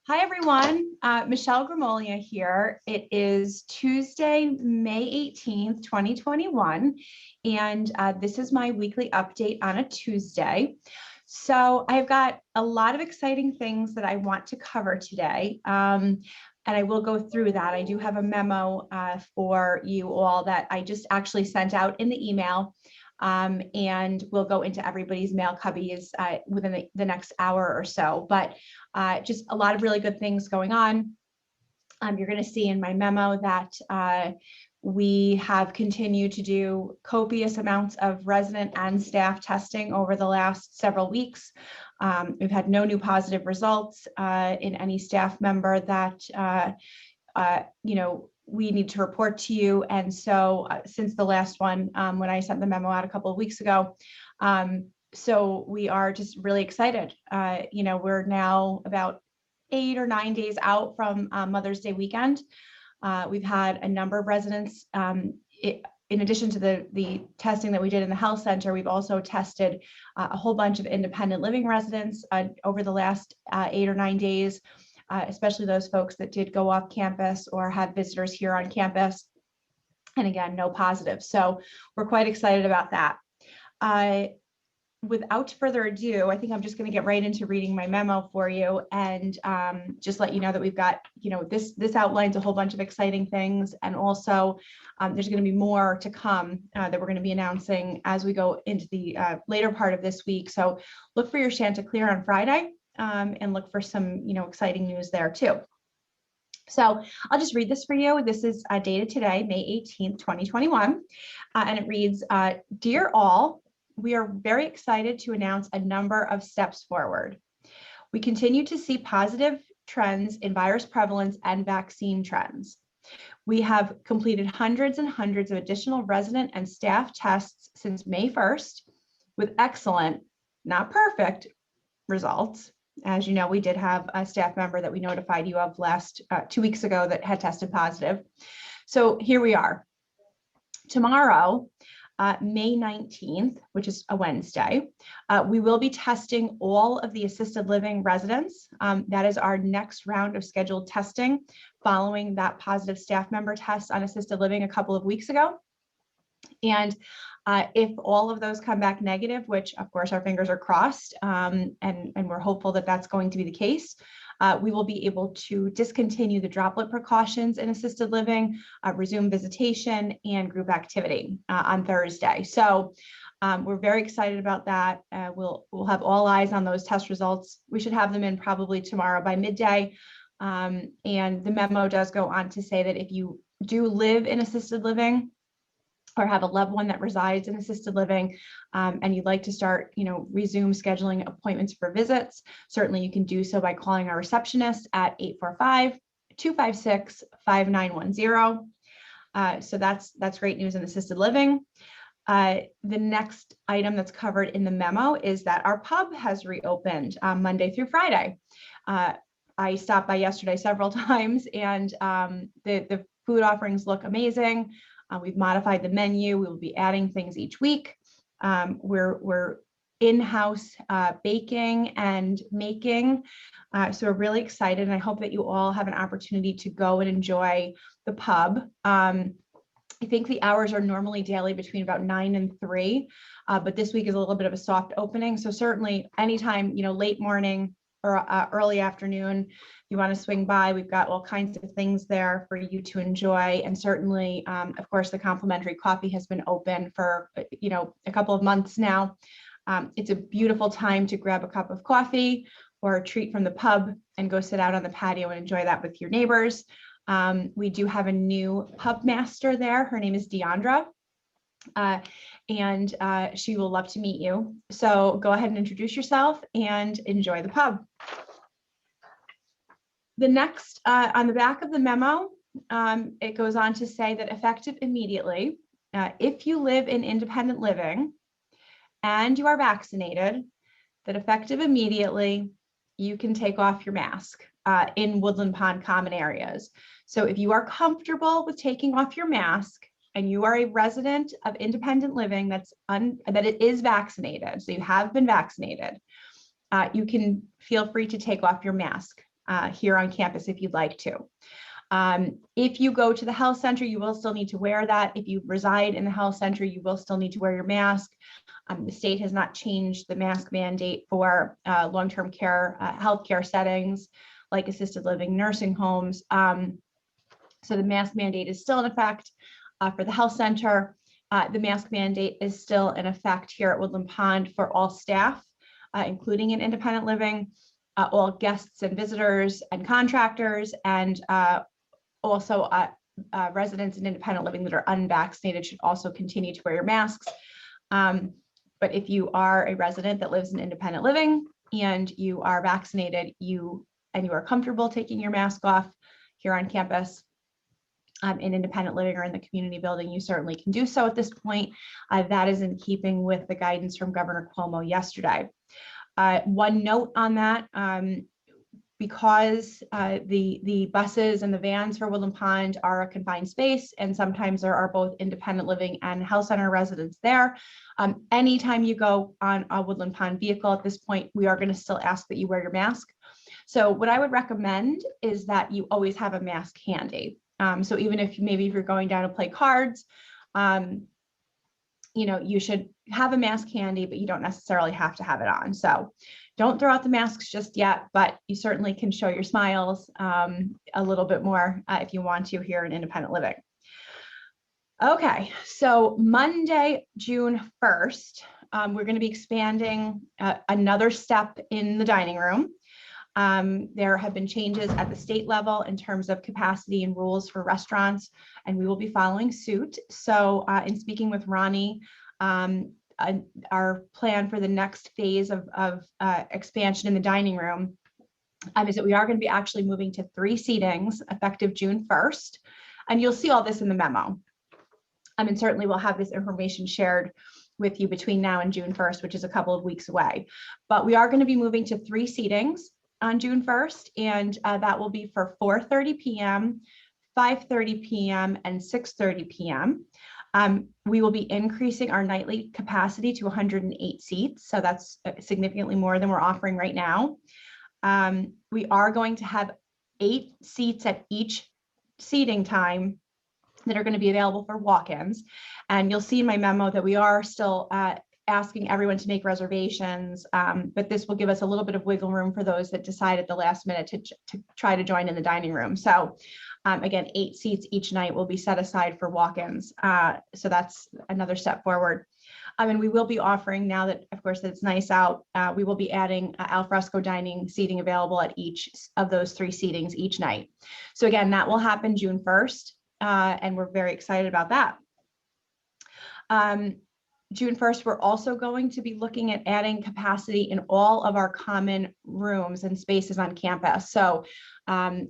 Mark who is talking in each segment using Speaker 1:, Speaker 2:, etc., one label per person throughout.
Speaker 1: Hi, everyone. Michelle Grimolia here. It is Tuesday, May 18th, 2021, and this is my weekly update on a Tuesday. So I've got a lot of exciting things that I want to cover today, and I will go through that. I do have a memo for you all that I just actually sent out in the email. And we'll go into everybody's mail cubbies within the next hour or so. But just a lot of really good things going on. You're going to see in my memo that we have continued to do copious amounts of resident and staff testing over the last several weeks. We've had no new positive results in any staff member that we need to report to you. And so since the last one, when I sent the memo out a couple of weeks ago, so we are just really excited. We're now about 8 or 9 days out from Mother's Day weekend. We've had a number of residents, in addition to the testing that we did in the health center, we've also tested a whole bunch of independent living residents over the last 8 or 9 days. Especially those folks that did go off campus or had visitors here on campus. And again, no positive. So we're quite excited about that. Without further ado, I think I'm just going to get right into reading my memo for you and just let you know that we've got, this outlines a whole bunch of exciting things. And also there's going to be more to come that we're going to be announcing as we go into the later part of this week. So look for your Chanticleer on Friday. And look for some, exciting news there too. So I'll just read this for you. This is dated today, May 18th, 2021. And it reads, Dear all, we are very excited to announce a number of steps forward. We continue to see positive trends in virus prevalence and vaccine trends. We have completed hundreds and hundreds of additional resident and staff tests since May 1st with excellent, not perfect, results. As you know, we did have a staff member that we notified you of 2 weeks ago that had tested positive. So here we are. Tomorrow, May 19th, which is a Wednesday, we will be testing all of the assisted living residents. That is our next round of scheduled testing following that positive staff member test on assisted living a couple of weeks ago. And if all of those come back negative, which of course our fingers are crossed, and we're hopeful that that's going to be the case, we will be able to discontinue the droplet precautions in assisted living, resume visitation and group activity on Thursday. So we're very excited about that. We'll have all eyes on those test results. We should have them in probably tomorrow by midday. And the memo does go on to say that if you do live in assisted living, or have a loved one that resides in assisted living, and you'd like to start, resume scheduling appointments for visits, certainly you can do so by calling our receptionist at 845-256-5910. So that's great news in assisted living. The next item that's covered in the memo is that our pub has reopened Monday through Friday. I stopped by yesterday several times, and the food offerings look amazing. We've modified the menu. We will be adding things each week. We're in-house baking and making. So we're really excited, and I hope that you all have an opportunity to go and enjoy the pub. I think the hours are normally daily between about 9 and 3, but this week is a little bit of a soft opening. So certainly anytime, late morning or early afternoon, you want to swing by, we've got all kinds of things there for you to enjoy. And certainly, of course, the complimentary coffee has been open for, a couple of months now. It's a beautiful time to grab a cup of coffee or a treat from the pub and go sit out on the patio and enjoy that with your neighbors. We do have a new pub master there. Her name is Deandra. And she will love to meet you. So go ahead and introduce yourself and enjoy the pub. The next, on the back of the memo, it goes on to say that effective immediately, if you live in independent living and you are vaccinated, that effective immediately, you can take off your mask in Woodland Pond common areas. So if you are comfortable with taking off your mask, and you are a resident of independent living that it is vaccinated, so you have been vaccinated, you can feel free to take off your mask. here on campus if you'd like to. If you go to the health center, you will still need to wear that. If you reside in the health center, you will still need to wear your mask. The state has not changed the mask mandate for long-term care, healthcare settings like assisted living, nursing homes. So the mask mandate is still in effect for the health center. The mask mandate is still in effect here at Woodland Pond for all staff, including in independent living, all guests and visitors and contractors, and also residents in independent living that are unvaccinated should also continue to wear your masks. But if you are a resident that lives in independent living and you are vaccinated, you are comfortable taking your mask off here on campus, in independent living or in the community building, you certainly can do so at this point. That is in keeping with the guidance from Governor Cuomo yesterday. One note on that, because the buses and the vans for Woodland Pond are a confined space, and sometimes there are both independent living and health center residents there. Anytime you go on a Woodland Pond vehicle at this point, we are going to still ask that you wear your mask. So what I would recommend is that you always have a mask handy. So even if maybe if you're going down to play cards, you should have a mask handy, but you don't necessarily have to have it on. So don't throw out the masks just yet, but you certainly can show your smiles a little bit more if you want to here in independent living. Okay, so Monday, June 1st, we're going to be expanding another step in the dining room. There have been changes at the state level in terms of capacity and rules for restaurants, and we will be following suit. So in speaking with Ronnie, our plan for the next phase of expansion in the dining room is that we are going to be actually moving to 3 seatings effective June 1st. And you'll see all this in the memo. And certainly we'll have this information shared with you between now and June 1st, which is a couple of weeks away. But we are going to be moving to 3 seatings on June 1st, and that will be for 4:30 p.m., 5:30 p.m., and 6:30 p.m. We will be increasing our nightly capacity to 108 seats, so that's significantly more than we're offering right now. We are going to have 8 seats at each seating time that are going to be available for walk-ins, and you'll see in my memo that we are still asking everyone to make reservations, but this will give us a little bit of wiggle room for those that decide at the last minute to try to join in the dining room. So again, 8 seats each night will be set aside for walk-ins. So that's another step forward. And we will be offering, now that, of course, it's nice out, we will be adding alfresco dining seating available at each of those 3 seatings each night. So again, that will happen June 1st, and we're very excited about that. June 1st, we're also going to be looking at adding capacity in all of our common rooms and spaces on campus. So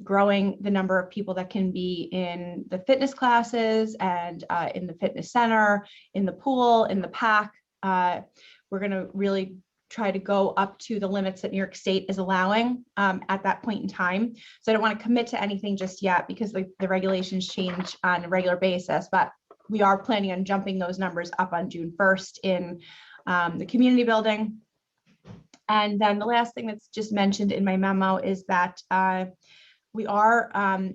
Speaker 1: growing the number of people that can be in the fitness classes and in the fitness center, in the pool, in the PAC. We're going to really try to go up to the limits that New York State is allowing at that point in time. So I don't want to commit to anything just yet because the regulations change on a regular basis, but we are planning on jumping those numbers up on June 1st in the community building. And then the last thing that's just mentioned in my memo is that we are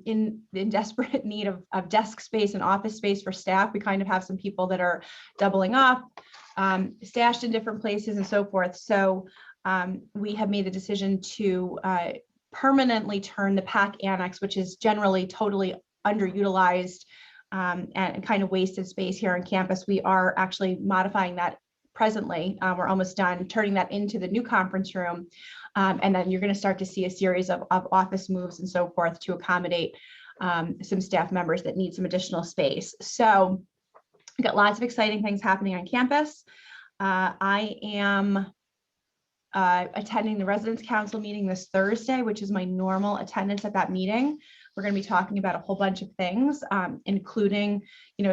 Speaker 1: in desperate need of desk space and office space for staff. We kind of have some people that are doubling up, stashed in different places and so forth. So we have made the decision to permanently turn the PAC Annex, which is generally totally underutilized and kind of wasted space here on campus. We are actually modifying that presently. We're almost done turning that into the new conference room. And then you're going to start to see a series of office moves and so forth to accommodate some staff members that need some additional space. So we've got lots of exciting things happening on campus. I am attending the Residence Council meeting this Thursday, which is my normal attendance at that meeting. We're going to be talking about a whole bunch of things, including,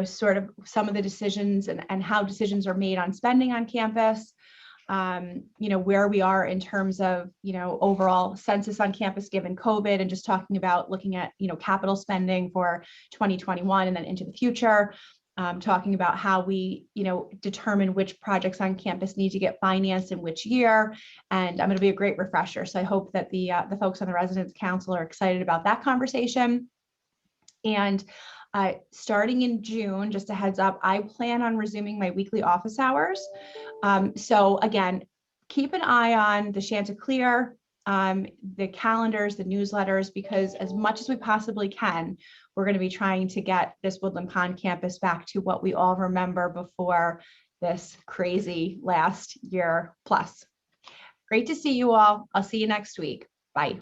Speaker 1: sort of some of the decisions and how decisions are made on spending on campus, where we are in terms of, overall census on campus given COVID, and just talking about looking at, capital spending for 2021 and then into the future. talking about how we, determine which projects on campus need to get financed in which year. And I'm going to be a great refresher. So I hope that the folks on the Residence Council are excited about that conversation. And starting in June, just a heads up, I plan on resuming my weekly office hours. So again, keep an eye on the Chanticleer, the calendars, the newsletters, because as much as we possibly can, we're going to be trying to get this Woodland Pond campus back to what we all remember before this crazy last year plus. Great to see you all. I'll see you next week. Bye.